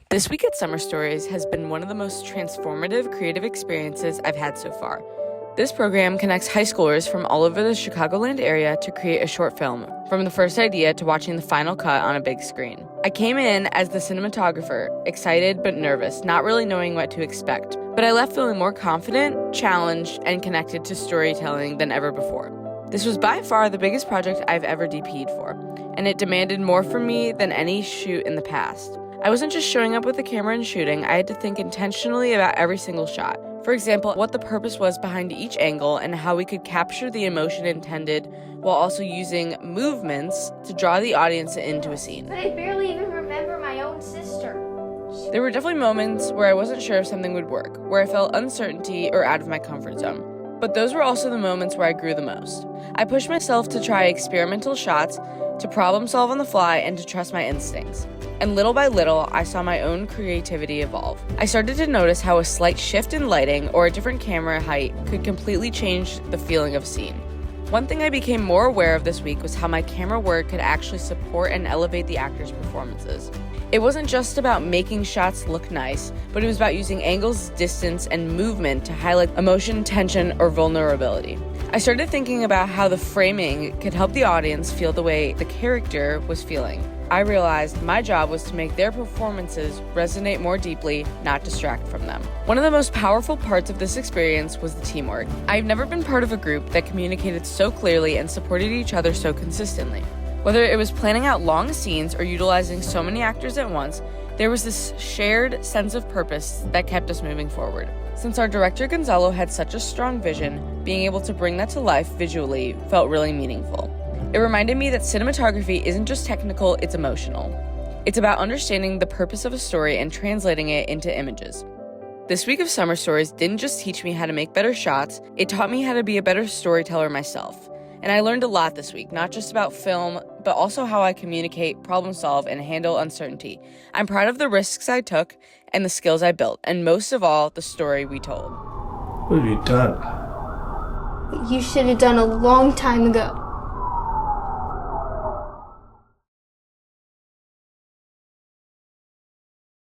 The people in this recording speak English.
This week at Summer Stories has been one of the most transformative creative experiences I've had so far. This program connects high schoolers from all over the Chicagoland area to create a short film, from the first idea to watching the final cut on a big screen. I came in as the cinematographer, excited but nervous, not really knowing what to expect. But I left feeling more confident, challenged, and connected to storytelling than ever before. This was by far the biggest project I've ever DP'd for, and it demanded more from me than any shoot in the past. I wasn't just showing up with a camera and shooting, I had to think intentionally about every single shot. For example, what the purpose was behind each angle and how we could capture the emotion intended while also using movements to draw the audience into a scene. But I barely even remember my own sister. There were definitely moments where I wasn't sure if something would work, where I felt uncertainty or out of my comfort zone. But those were also the moments where I grew the most. I pushed myself to try experimental shots, to problem solve on the fly, and to trust my instincts. And little by little, I saw my own creativity evolve. I started to notice how a slight shift in lighting or a different camera height could completely change the feeling of a scene. One thing I became more aware of this week was how my camera work could actually support and elevate the actors' performances. It wasn't just about making shots look nice, but it was about using angles, distance, and movement to highlight emotion, tension, or vulnerability. I started thinking about how the framing could help the audience feel the way the character was feeling. I realized my job was to make their performances resonate more deeply, not distract from them. One of the most powerful parts of this experience was the teamwork. I've never been part of a group that communicated so clearly and supported each other so consistently. Whether it was planning out long scenes or utilizing so many actors at once, there was this shared sense of purpose that kept us moving forward. Since our director Gonzalo had such a strong vision, being able to bring that to life visually felt really meaningful. It reminded me that cinematography isn't just technical, it's emotional. It's about understanding the purpose of a story and translating it into images. This week of Summer Stories didn't just teach me how to make better shots, it taught me how to be a better storyteller myself. And I learned a lot this week, not just about film, but also how I communicate, problem solve, and handle uncertainty. I'm proud of the risks I took and the skills I built, and most of all, the story we told. What have you done? You should have done a long time ago.